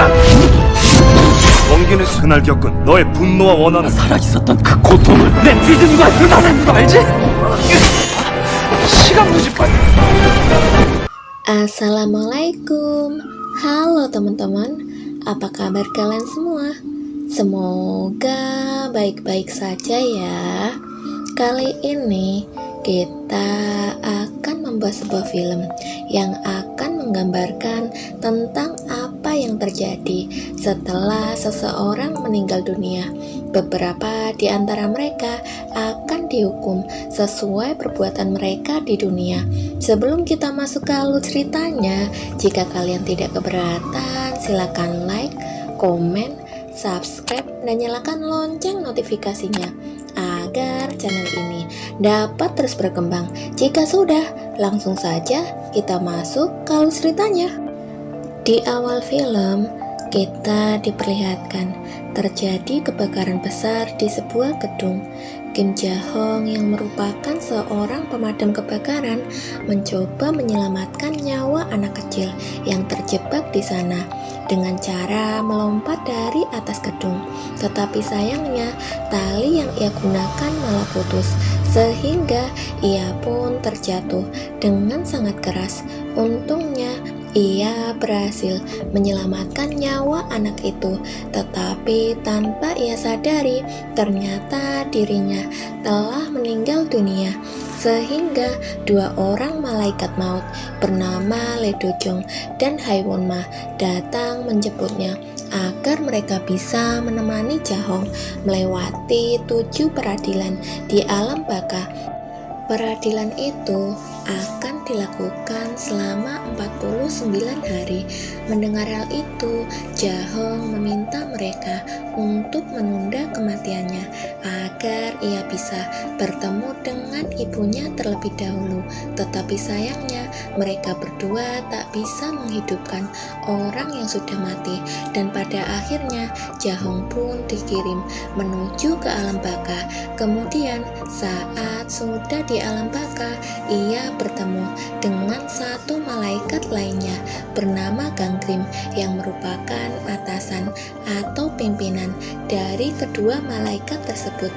거야. 원기는 그날 겪은 너의 분노와 원한은 살아있었던 그 고통을 내 믿음과 희망인 거 알지? 시간 무지pan. Assalamualaikum. Halo teman-teman, apa kabar kalian semua? Semoga baik-baik saja ya. Kali ini kita akan membahas sebuah film yang akan menggambarkan tentang apa yang terjadi setelah seseorang meninggal dunia. Beberapa di antara mereka akan dihukum sesuai perbuatan mereka di dunia. Sebelum kita masuk ke alur ceritanya, jika kalian tidak keberatan, silakan like, komen, subscribe, dan nyalakan lonceng notifikasinya agar channel ini dapat terus berkembang. Jika sudah, langsung saja kita masuk ke alur ceritanya. Di awal film, kita diperlihatkan terjadi kebakaran besar di sebuah gedung. Kim Ja-hong yang merupakan seorang pemadam kebakaran mencoba menyelamatkan nyawa anak kecil yang terjebak di sana dengan cara melompat dari atas gedung. Tetapi sayangnya tali yang ia gunakan malah putus sehingga ia pun terjatuh dengan sangat keras. Untungnya ia berhasil menyelamatkan nyawa anak itu, tetapi tanpa ia sadari, ternyata dirinya telah meninggal dunia. Sehingga dua orang malaikat maut bernama Lee Do-jong dan Hai Won-ma datang menjemputnya agar mereka bisa menemani Ja-hong melewati 7 peradilan di alam baka. Peradilan itu akan dilakukan selama 49 hari. Mendengar hal itu, Ja-hong meminta mereka untuk menunda kematiannya agar ia bisa bertemu dengan ibunya terlebih dahulu. Tetapi sayangnya mereka berdua tak bisa menghidupkan orang yang sudah mati, dan pada akhirnya Ja-hong pun dikirim menuju ke alam baka. Kemudian saat sudah di alam baka, ia bertemu dengan satu malaikat lainnya bernama Gangrim yang merupakan atasan atau pimpinan dari kedua malaikat tersebut.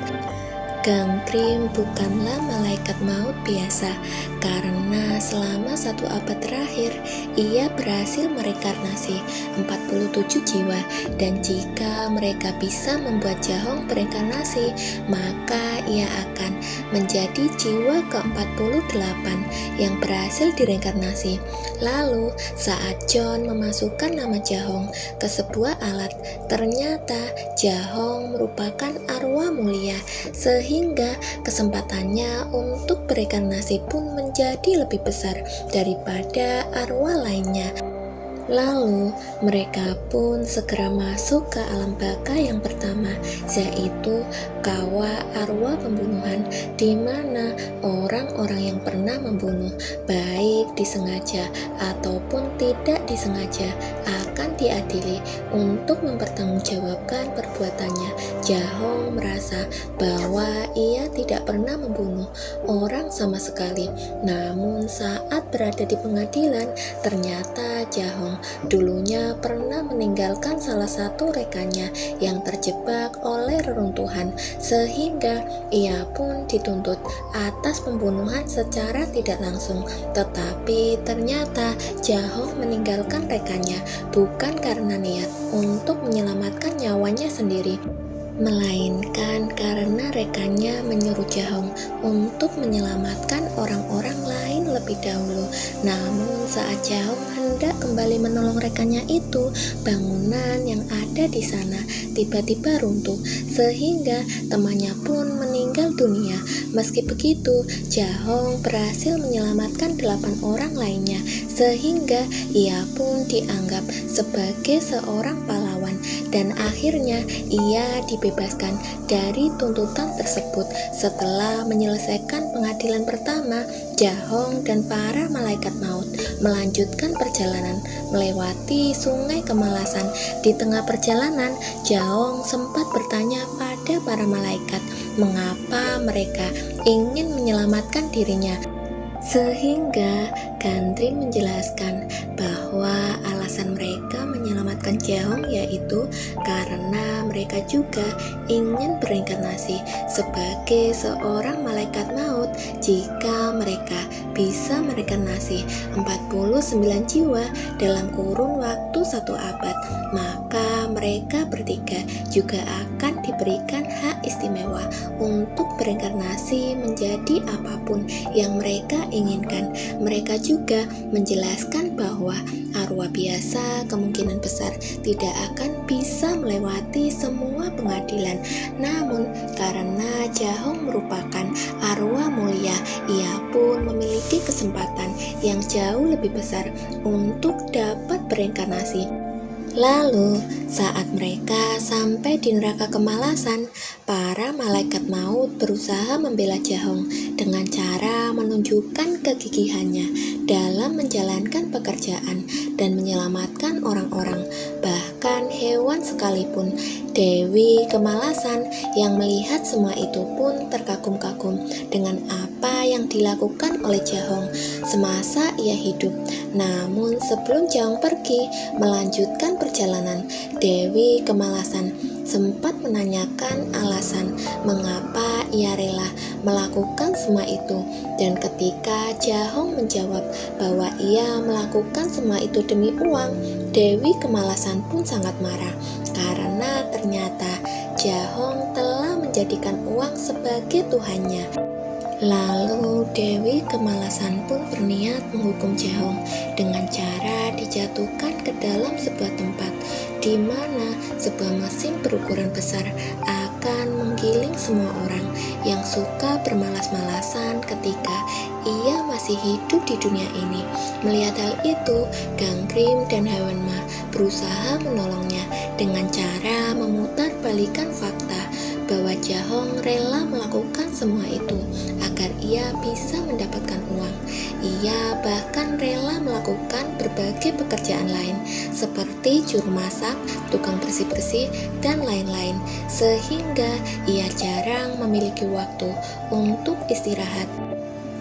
Gangrim bukanlah malaikat maut biasa, karena selama 1 abad terakhir ia berhasil mereinkarnasi 47 jiwa, dan jika mereka bisa membuat Ja-hong bereinkarnasi, maka ia akan menjadi jiwa ke-48 yang berhasil direinkarnasi. Lalu saat John memasukkan nama Ja-hong ke sebuah alat, ternyata Ja-hong merupakan arwah mulia, sehingga kesempatannya untuk bereinkarnasi pun menjadi lebih besar daripada arwah lainnya. Lalu mereka pun segera masuk ke alam baka yang pertama, yaitu Kawa Arwah Pembunuhan, di mana orang-orang yang pernah membunuh, baik disengaja ataupun tidak disengaja, akan diadili untuk mempertanggungjawabkan perbuatannya. Ja-hong merasa bahwa ia tidak pernah membunuh orang sama sekali. Namun saat berada di pengadilan, ternyata Ja-hong dulunya pernah meninggalkan salah satu rekannya yang terjebak oleh reruntuhan, sehingga ia pun dituntut atas pembunuhan secara tidak langsung. Tetapi ternyata Ja-hong meninggalkan rekannya bukan karena niat untuk menyelamatkan nyawanya sendiri, melainkan karena rekannya menyuruh Ja-hong untuk menyelamatkan orang-orang lain lebih dahulu. Namun saat Ja-hong hendak kembali menolong rekannya itu, bangunan yang ada di sana tiba-tiba runtuh, sehingga temannya pun meninggal dunia. Meski begitu, Ja-hong berhasil menyelamatkan 8 orang lainnya, sehingga ia pun dianggap sebagai seorang pahlawan, dan akhirnya ia dibebaskan dari tuntutan tersebut. Setelah menyelesaikan pengadilan pertama, Ja-hong dan para malaikat maut melanjutkan perjalanan melewati sungai kemalasan. Di tengah perjalanan, Ja-hong sempat bertanya pada para malaikat mengapa mereka ingin menyelamatkan dirinya. Sehingga Gangrim menjelaskan bahwa alasan mereka menyelamatkan menyelamatkan Jahong yaitu karena mereka juga ingin berinkarnasi sebagai seorang malaikat maut. Jika mereka bisa berinkarnasi 49 jiwa dalam kurun waktu 1 abad, maka mereka bertiga juga akan diberikan hak istimewa untuk berinkarnasi menjadi apapun yang mereka inginkan. Mereka juga menjelaskan bahwa arwah biasa kemungkinan besar tidak akan bisa melewati semua pengadilan. Namun karena Jahong merupakan arwah mulia, ia pun memiliki kesempatan yang jauh lebih besar untuk dapat berinkarnasi. Lalu, saat mereka sampai di neraka kemalasan, para malaikat maut berusaha membela Jahong dengan cara menunjukkan kegigihannya dalam menjalankan pekerjaan dan menyelamatkan orang-orang, bahkan hewan sekalipun. Dewi Kemalasan yang melihat semua itu pun terkagum-kagum dengan apa yang dilakukan oleh Jahong semasa ia hidup. Namun sebelum Jahong pergi melanjutkan perjalanan, Dewi Kemalasan sempat menanyakan alasan mengapa ia rela melakukan semua itu. Dan ketika Jahong menjawab bahwa ia melakukan semua itu demi uang, Dewi Kemalasan pun sangat marah karena ternyata Jahong telah menjadikan uang sebagai Tuhannya. Lalu Dewi Kemalasan pun berniat menghukum Jahong dengan cara dijatuhkan ke dalam sebuah tempat di mana sebuah mesin berukuran besar akan menggiling semua orang yang suka bermalas-malasan ketika ia masih hidup di dunia ini. Melihat hal itu, Gangrim dan Hawenma berusaha menolongnya dengan cara memutarbalikkan fakta bahwa Jahong rela melakukan semua itu agar ia bisa mendapatkan uang. Ia bahkan rela melakukan berbagai pekerjaan lain seperti juru masak, tukang bersih-bersih, dan lain-lain, sehingga ia jarang memiliki waktu untuk istirahat.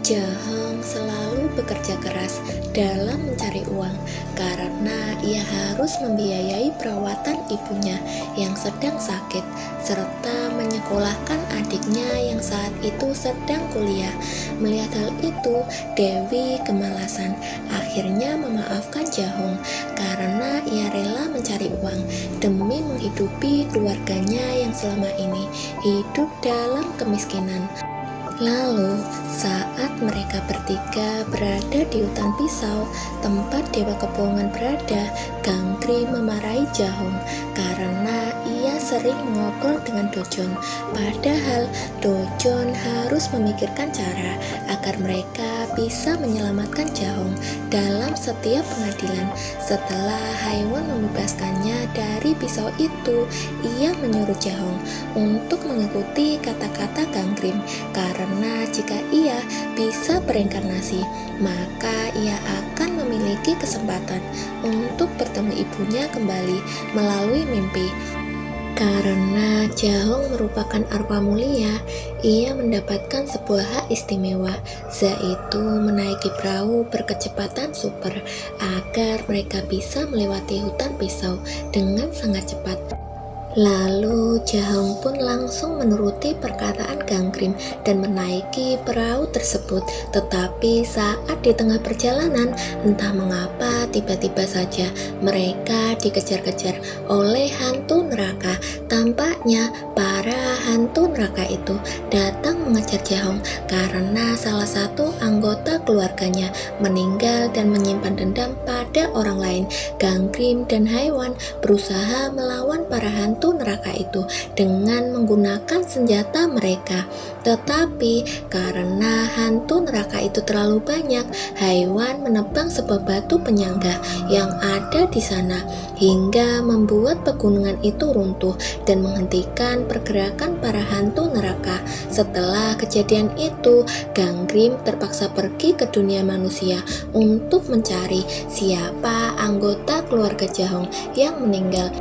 Jahong selalu bekerja keras dalam mencari uang karena ia harus membiayai perawatan ibunya yang sedang sakit serta menyekolahkan adiknya yang saat itu sedang kuliah. Melihat hal itu, Dewi Kemalasan akhirnya memaafkan Jahong karena ia rela mencari uang demi menghidupi keluarganya yang selama ini hidup dalam kemiskinan. Lalu, saat mereka bertiga berada di hutan pisau, tempat Dewa Kebohongan berada, Gangrim memarahi Jahong karena ia sering mengobrol dengan Dojon. Padahal Dojon harus memikirkan cara agar mereka bisa menyelamatkan Jahong dalam setiap pengadilan. Setelah Haiwan membebaskannya dari pisau itu, ia menyuruh Jahong untuk mengikuti kata-kata Gangrim karena jika ia bisa berinkarnasi, maka ia akan memiliki kesempatan untuk bertemu ibunya kembali melalui mimpi. Karena Jahong merupakan arwah mulia, ia mendapatkan sebuah hak istimewa, yaitu menaiki perahu berkecepatan super agar mereka bisa melewati hutan pisau dengan sangat cepat. Lalu Jahong pun langsung menuruti perkataan Gangrim dan menaiki perahu tersebut. Tetapi saat di tengah perjalanan, entah mengapa tiba-tiba saja mereka dikejar-kejar oleh hantu neraka. Tampaknya para hantu neraka itu datang mengejar Jahong karena salah satu anggota keluarganya meninggal dan menyimpan dendam pada orang lain. Gangrim dan Haiwan berusaha melawan para hantu neraka itu dengan menggunakan senjata mereka. Tetapi karena hantu neraka itu terlalu banyak, Haiwan menebang sebuah batu penyangga yang ada di sana hingga membuat pegunungan itu runtuh dan menghentikan pergerakan para hantu neraka. Setelah kejadian itu, Gangrim terpaksa pergi ke dunia manusia untuk mencari siapa anggota keluarga Jahong yang meninggal.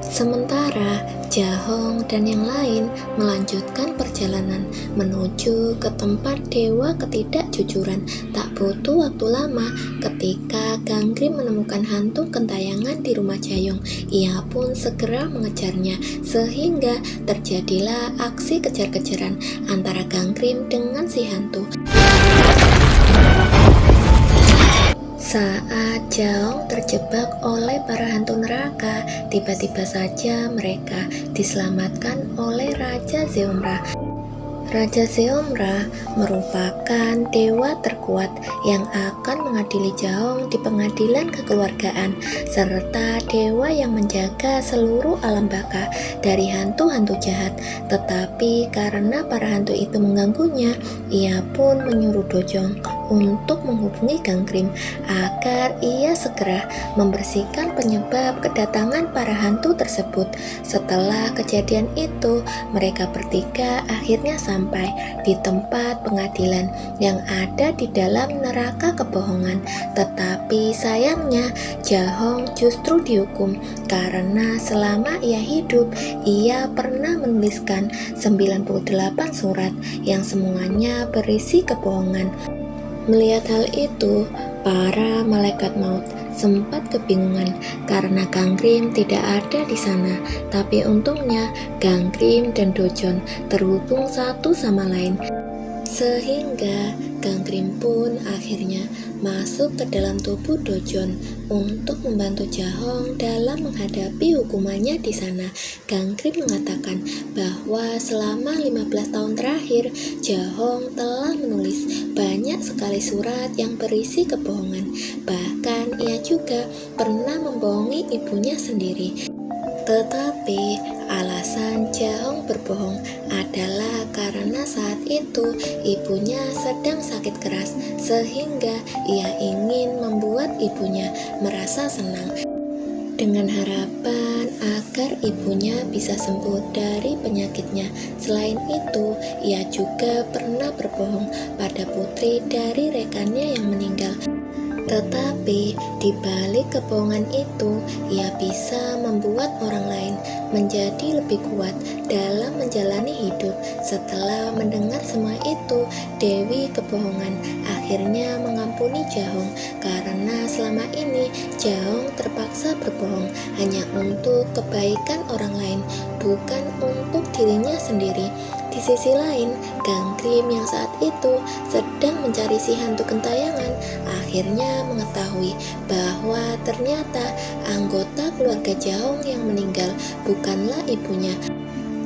Sementara Jahong dan yang lain melanjutkan perjalanan menuju ke tempat dewa ketidakjujuran. Tak butuh waktu lama ketika Ganggrim menemukan hantu gentayangan di rumah Jahong. Ia pun segera mengejarnya sehingga terjadilah aksi kejar-kejaran antara Ganggrim dengan si hantu. Saat Jahong terjebak oleh para hantu neraka, tiba-tiba saja mereka diselamatkan oleh Raja Zeomra. Raja Zeomra merupakan dewa terkuat yang akan mengadili Jahong di pengadilan kekeluargaan, serta dewa yang menjaga seluruh alam baka dari hantu-hantu jahat. Tetapi karena para hantu itu mengganggunya, ia pun menyuruh Dojong untuk menghubungi Ganggrim agar ia segera membersihkan penyebab kedatangan para hantu tersebut. Setelah kejadian itu, mereka bertiga akhirnya sampai di tempat pengadilan yang ada di dalam neraka kebohongan. Tetapi sayangnya Jahong justru dihukum karena selama ia hidup, ia pernah menuliskan 98 surat yang semuanya berisi kebohongan. Melihat hal itu, para malaikat maut sempat kebingungan karena Ganggrim tidak ada di sana. Tapi untungnya Ganggrim dan Dojong terhubung satu sama lain, sehingga Ganggrim pun akhirnya masuk ke dalam tubuh Dojong untuk membantu Jahong dalam menghadapi hukumannya di sana. Ganggrim mengatakan bahwa selama 15 tahun terakhir Jahong telah menulis banyak sekali surat yang berisi kebohongan. Bahkan ia juga pernah membohongi ibunya sendiri. Tetapi alasan Jahong berbohong adalah karena saat itu ibunya sedang sakit keras, sehingga ia ingin membuat ibunya merasa senang dengan harapan agar ibunya bisa sembuh dari penyakitnya. Selain itu, ia juga pernah berbohong pada putri dari rekannya yang meninggal. Tetapi di balik kebohongan itu, ia bisa membuat orang lain menjadi lebih kuat dalam menjalani hidup. Setelah mendengar semua itu, Dewi Kebohongan akhirnya mengampuni Jahong karena selama ini Jahong terpaksa berbohong hanya untuk kebaikan orang lain, bukan untuk dirinya sendiri. Di sisi lain, Ganggrim yang saat itu sedang mencari si hantu gentayangan akhirnya mengetahui bahwa ternyata anggota keluarga Jahong yang meninggal bukanlah ibunya.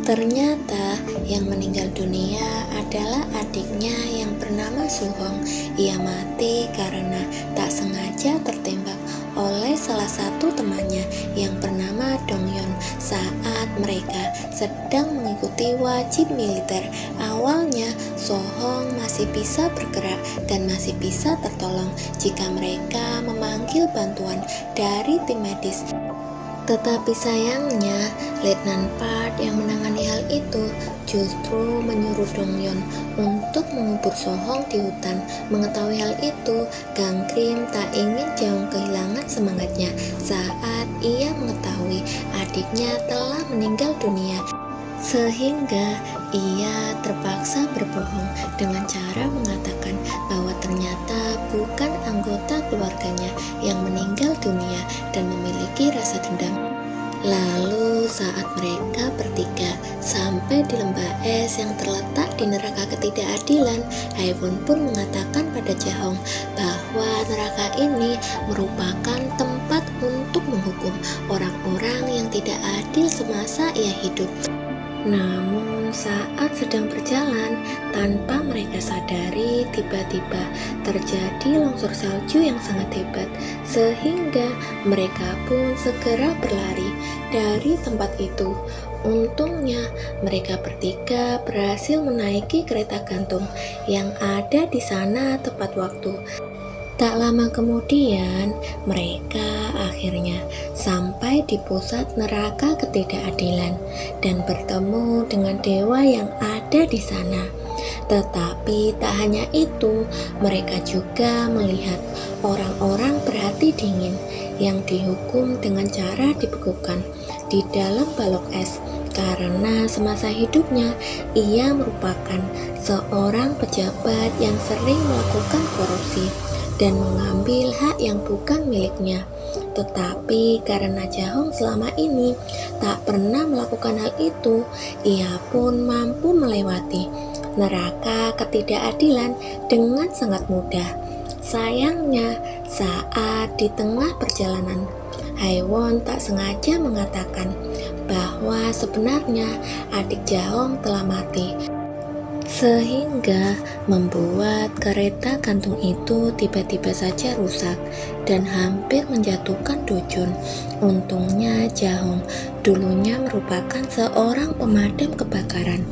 Ternyata yang meninggal dunia adalah adiknya yang bernama Suhong. Ia mati karena tak sengaja tertembak oleh salah satu temannya yang bernama Dongyeon saat mereka sedang mengikuti wajib militer. Awalnya Suhong masih bisa bergerak dan masih bisa tertolong jika mereka memanggil bantuan dari tim medis. Tetapi sayangnya, Letnan Park yang menangani hal itu justru menyuruh Dongyeon untuk mengubur Suhong di hutan. Mengetahui hal itu, Ganggrim tak ingin Jahong kehilangan semangatnya saat ia mengetahui adiknya telah meninggal dunia. Sehingga ia terpaksa berbohong dengan cara mengatakan bahwa ternyata bukan anggota keluarganya yang meninggal dunia dan memiliki rasa dendam. Lalu saat mereka bertiga sampai di lembah es yang terletak di neraka ketidakadilan, Haewon pun mengatakan pada Jahong bahwa neraka ini merupakan tempat untuk menghukum orang-orang yang tidak adil semasa ia hidup. Namun saat sedang berjalan, tanpa mereka sadari, tiba-tiba terjadi longsor salju yang sangat hebat, sehingga mereka pun segera berlari dari tempat itu. Untungnya mereka bertiga berhasil menaiki kereta gantung yang ada di sana tepat waktu. Tak lama kemudian, mereka akhirnya sampai di pusat neraka ketidakadilan dan bertemu dengan dewa yang ada di sana. Tetapi tak hanya itu, mereka juga melihat orang-orang berhati dingin yang dihukum dengan cara dibekukan di dalam balok es karena semasa hidupnya ia merupakan seorang pejabat yang sering melakukan korupsi dan mengambil hak yang bukan miliknya. Tetapi karena Jahong selama ini tak pernah melakukan hal itu, ia pun mampu melewati neraka ketidakadilan dengan sangat mudah. Sayangnya, saat di tengah perjalanan, Haewon tak sengaja mengatakan bahwa sebenarnya adik Jahong telah mati, sehingga membuat kereta gantung itu tiba-tiba saja rusak dan hampir menjatuhkan Dojun. Untungnya Jahong dulunya merupakan seorang pemadam kebakaran,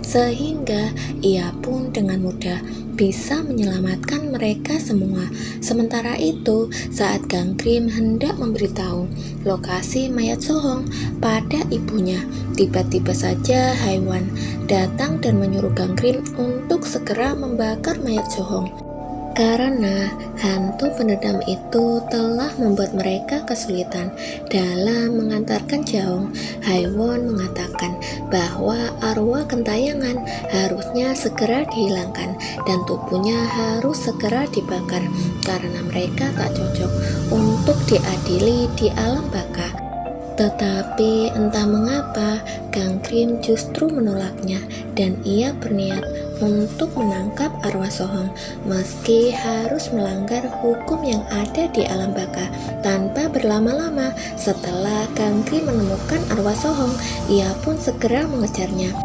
sehingga ia pun dengan mudah bisa menyelamatkan mereka semua. Sementara itu, saat Gangrim hendak memberitahu lokasi mayat Sohong pada ibunya, tiba-tiba saja Haewon datang dan menyuruh Gangrim untuk segera membakar mayat Sohong. Karena hantu penendam itu telah membuat mereka kesulitan dalam mengantarkan Jahong, Haewon mengatakan bahwa arwah gentayangan harusnya segera dihilangkan dan tubuhnya harus segera dibakar karena mereka tak cocok untuk diadili di alam baka. Tetapi entah mengapa Gangrim justru menolaknya dan ia berniat untuk menangkap arwah Sohong meski harus melanggar hukum yang ada di alam baka. Tanpa berlama-lama, setelah Gangrim menemukan arwah Sohong, ia pun segera mengejarnya.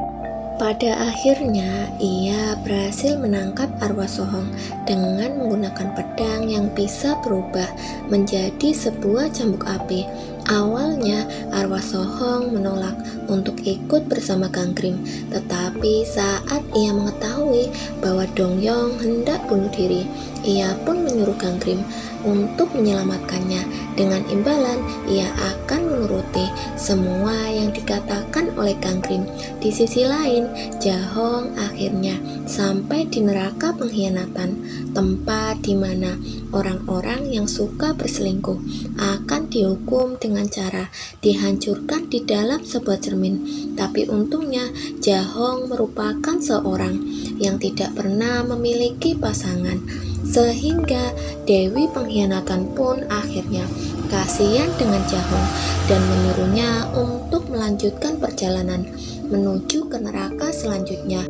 Pada akhirnya, ia berhasil menangkap arwah Sohong dengan menggunakan pedang yang bisa berubah menjadi sebuah cambuk api. Awalnya, arwah Sohong menolak untuk ikut bersama Gangrim, tetapi saat ia mengetahui bahwa Dongyong hendak bunuh diri, ia pun menyuruh Gangrim untuk menyelamatkannya. Dengan imbalan, ia akan menuruti semua yang dikatakan oleh Gangrim. Di sisi lain, Jahong akhirnya sampai di neraka pengkhianatan, tempat di mana orang-orang yang suka berselingkuh akan dihukum dengan cara dihancurkan di dalam sebuah cermin. Tapi untungnya Jahong merupakan seorang yang tidak pernah memiliki pasangan, sehingga Dewi Pengkhianatan pun akhirnya kasihan dengan Jahong dan menyuruhnya untuk melanjutkan perjalanan menuju ke neraka selanjutnya.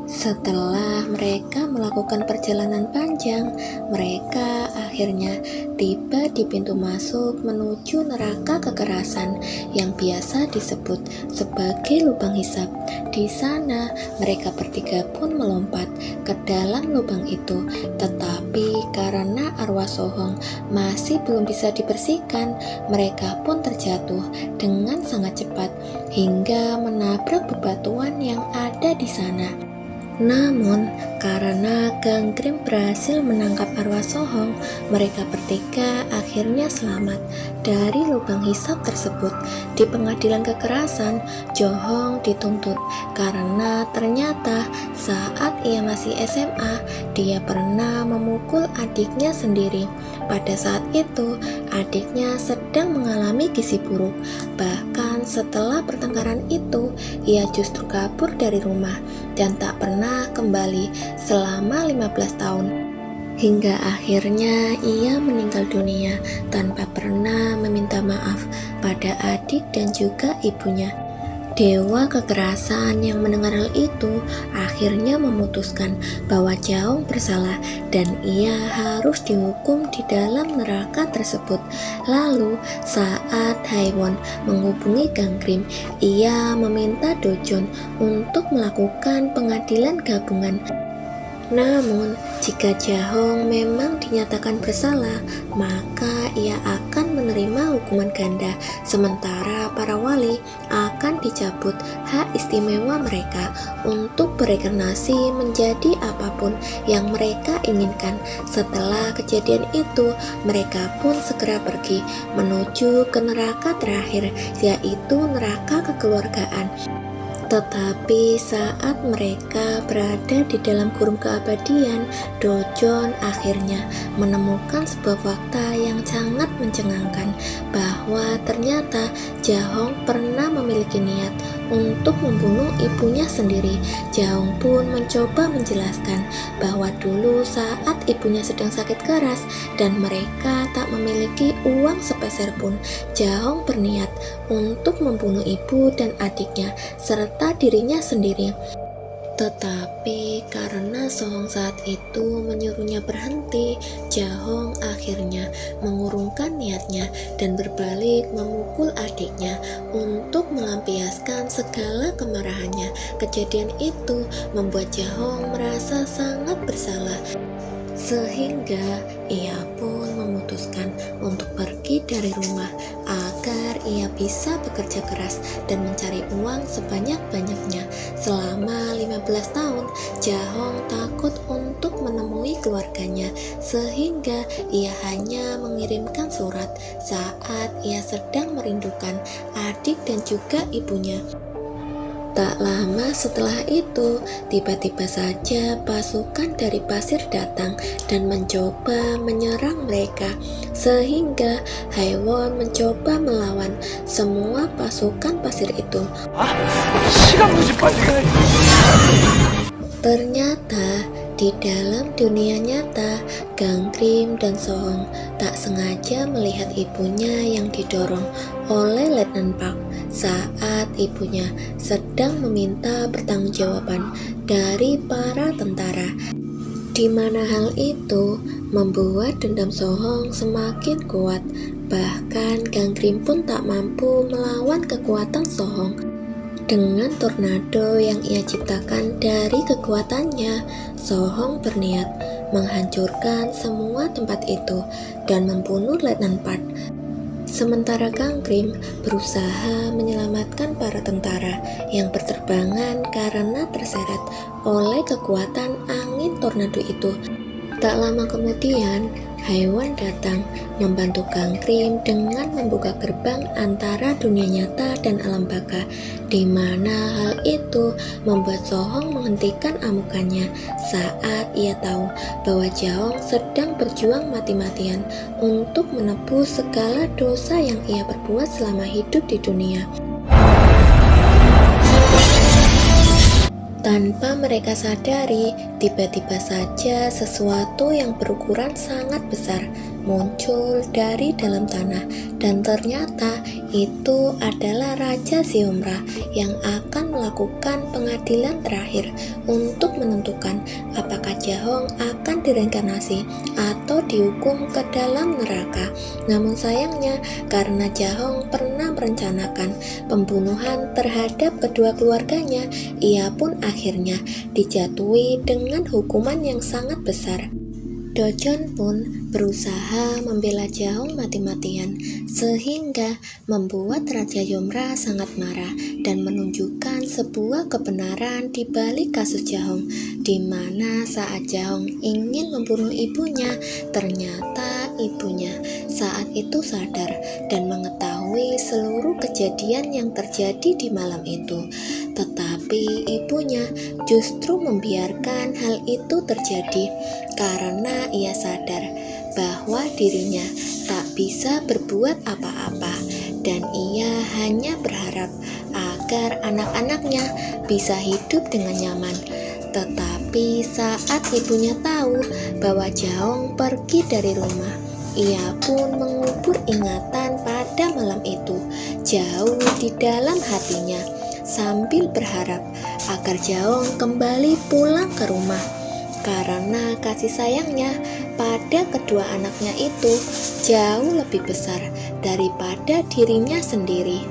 Setelah mereka melakukan perjalanan panjang, mereka akhirnya tiba di pintu masuk menuju neraka kekerasan yang biasa disebut sebagai lubang hisab. Di sana, mereka bertiga pun melompat ke dalam lubang itu, tetapi karena arwah Sohong masih belum bisa dibersihkan, mereka pun terjatuh dengan sangat cepat hingga menabrak bebatuan yang ada di sana. Namun, karena Gangrim berhasil menangkap arwah Sohong, mereka bertiga akhirnya selamat dari lubang hisab tersebut. Di pengadilan kekerasan, Jahong dituntut karena ternyata saat ia masih SMA, dia pernah memukul adiknya sendiri. Pada saat itu, adiknya sedang mengalami gizi buruk. Bahkan setelah pertengkaran itu, ia justru kabur dari rumah dan tak pernah kembali selama 15 tahun. Hingga akhirnya ia meninggal dunia tanpa pernah meminta maaf pada adik dan juga ibunya. Dewa kekerasan yang mendengar hal itu akhirnya memutuskan bahwa Jahong bersalah dan ia harus dihukum di dalam neraka tersebut. Lalu saat Haewon menghubungi Gangrim, ia meminta Dojun untuk melakukan pengadilan gabungan. Namun, jika Jahong memang dinyatakan bersalah, maka ia akan menerima hukuman ganda, sementara para wali akan dicabut hak istimewa mereka untuk bereinkarnasi menjadi apapun yang mereka inginkan. Setelah kejadian itu, mereka pun segera pergi menuju ke neraka terakhir, yaitu neraka kekeluargaan. Tetapi saat mereka berada di dalam kurung keabadian, Dojon akhirnya menemukan sebuah fakta yang sangat mencengangkan, bahwa ternyata Jahong pernah memiliki niat untuk membunuh ibunya sendiri. Jahong pun mencoba menjelaskan bahwa dulu saat ibunya sedang sakit keras dan mereka tak memiliki uang sepeser pun, Jahong berniat untuk membunuh ibu dan adiknya serta dirinya sendiri. Tetapi karena Sohong saat itu menyuruhnya berhenti, Jahong akhirnya mengurungkan niatnya dan berbalik memukul adiknya untuk melampiaskan segala kemarahannya. Kejadian itu membuat Jahong merasa sangat bersalah, sehingga ia pun memutuskan untuk pergi dari rumah agar ia bisa bekerja keras dan mencari uang sebanyak-banyaknya. Selama 15 tahun, Jahong takut untuk menemui keluarganya, sehingga ia hanya mengirimkan surat saat ia sedang merindukan adik dan juga ibunya. Tak lama setelah itu, tiba-tiba saja pasukan dari pasir datang dan mencoba menyerang mereka, sehingga Haewon mencoba melawan semua pasukan pasir itu. 시간 무지 빨리 가야지. Ternyata di dalam dunia nyata, Gangrim dan Sohong tak sengaja melihat ibunya yang didorong oleh Letnan Park saat ibunya sedang meminta pertanggungjawaban dari para tentara, di mana hal itu membuat dendam Sohong semakin kuat. Bahkan Gangrim pun tak mampu melawan kekuatan Sohong. Dengan tornado yang ia ciptakan dari kekuatannya, Sohong berniat menghancurkan semua tempat itu dan membunuh Letnan Park. Sementara Gangrim berusaha menyelamatkan para tentara yang berterbangan karena terseret oleh kekuatan angin tornado itu. Tak lama kemudian, Haewon datang membantu Gangrim dengan membuka gerbang antara dunia nyata dan alam baka, di mana hal itu membuat Sohong menghentikan amukannya saat ia tahu bahwa Jahong sedang berjuang mati-matian untuk menebus segala dosa yang ia perbuat selama hidup di dunia. Tanpa mereka sadari, tiba-tiba saja sesuatu yang berukuran sangat besar muncul dari dalam tanah, dan ternyata itu adalah Raja Xiomra yang akan melakukan pengadilan terakhir untuk menentukan apakah Jahong akan direinkarnasi atau dihukum ke dalam neraka. Namun sayangnya, karena Jahong pernah merencanakan pembunuhan terhadap kedua keluarganya, ia pun akhirnya dijatuhi dengan hukuman yang sangat besar. Dojon pun berusaha membela Jahong mati-matian, sehingga membuat Raja Xiomra sangat marah dan menunjukkan sebuah kebenaran di balik kasus Jahong, di mana saat Jahong ingin membunuh ibunya, ternyata ibunya saat itu sadar dan mengetahui seluruh kejadian yang terjadi di malam itu. Tetapi ibunya justru membiarkan hal itu terjadi karena ia sadar bahwa dirinya tak bisa berbuat apa-apa, dan ia hanya berharap agar anak-anaknya bisa hidup dengan nyaman. Tetapi saat ibunya tahu bahwa Jahong pergi dari rumah, ia pun mengubur ingatan pada malam itu jauh di dalam hatinya, sambil berharap agar Jahong kembali pulang ke rumah. Karena kasih sayangnya pada kedua anaknya itu jauh lebih besar daripada dirinya sendiri.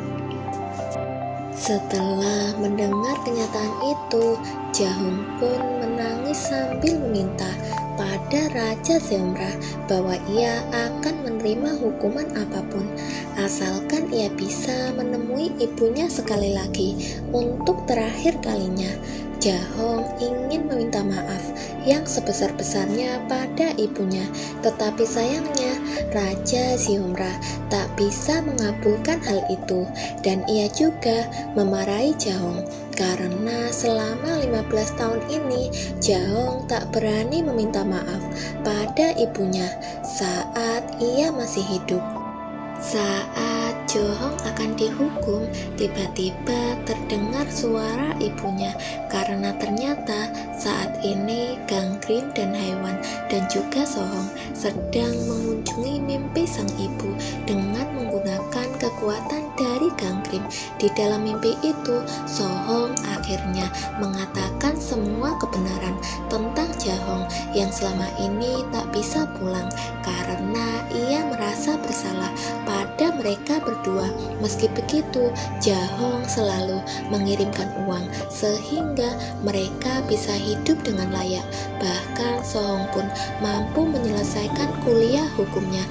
Setelah mendengar kenyataan itu, Jahong pun menangis sambil meminta pada Raja Xiomra bahwa ia akan menerima hukuman apapun asalkan ia bisa menemui ibunya sekali lagi untuk terakhir kalinya. Jahong ingin meminta maaf yang sebesar-besarnya pada ibunya, tetapi sayangnya Raja Xiomra tak bisa mengabulkan hal itu, dan ia juga memarahi Jahong karena selama 15 tahun ini Jahong tak berani meminta maaf pada ibunya saat ia masih hidup. Saat Jahong akan dihukum, tiba-tiba terdengar suara ibunya karena ternyata saat ini Gangrim dan Haiwan dan juga Sohong sedang mengunjungi mimpi sang ibu dengan menggunakan kekuatan dari Gangrim. Di dalam mimpi itu, Sohong akhirnya mengatakan semua kebenaran tentang Jahong yang selama ini tak bisa pulang karena ia merasa bersalah pada mereka berdua. Meski begitu, Jahong selalu mengirimkan uang sehingga mereka bisa hidup dengan layak. Bahkan Sohong pun mampu menyelesaikan kuliah hukumnya.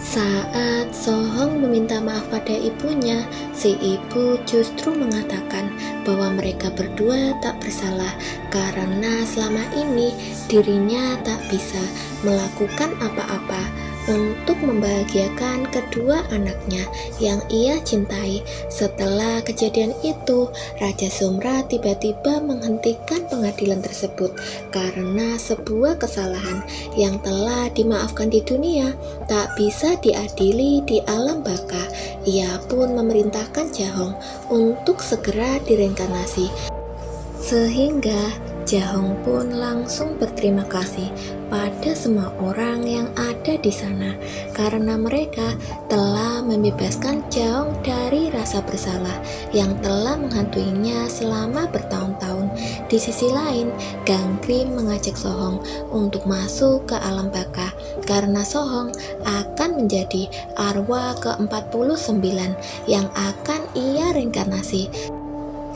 Saat Sohong meminta maaf pada ibunya, si ibu justru mengatakan bahwa mereka berdua tak bersalah karena selama ini dirinya tak bisa melakukan apa-apa untuk membahagiakan kedua anaknya yang ia cintai. Setelah kejadian itu, Raja Xiomra tiba-tiba menghentikan pengadilan tersebut karena sebuah kesalahan yang telah dimaafkan di dunia tak bisa diadili di alam baka. Ia pun memerintahkan Jahong untuk segera direinkarnasi, sehingga Jahong pun langsung berterima kasih pada semua orang yang ada di sana karena mereka telah membebaskan Jahong dari rasa bersalah yang telah menghantuinya selama bertahun-tahun. Di sisi lain, Gangrim mengajak Sohong untuk masuk ke alam baka karena Sohong akan menjadi arwah ke-49 yang akan ia reinkarnasi.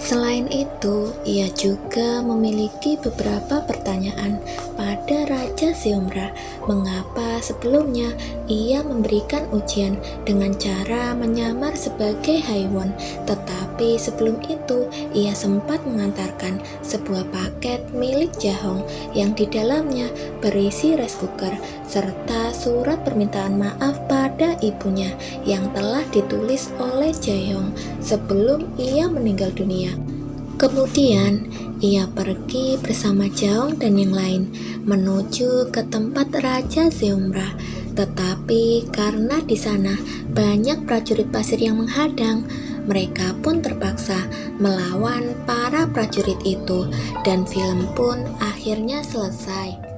Selain itu, ia juga memiliki beberapa pertanyaan pada Raja Xiomra. Mengapa sebelumnya ia memberikan ujian dengan cara menyamar sebagai Haiwan, tetapi sebelum itu ia sempat mengantarkan sebuah paket milik Jahong yang di dalamnya berisi rice cooker serta surat permintaan maaf pada ibunya yang telah ditulis oleh Jahong sebelum ia meninggal dunia. Kemudian, ia pergi bersama Jahong dan yang lain menuju ke tempat Raja Xiomra. Tetapi karena di sana banyak prajurit pasir yang menghadang, mereka pun terpaksa melawan para prajurit itu dan film pun akhirnya selesai.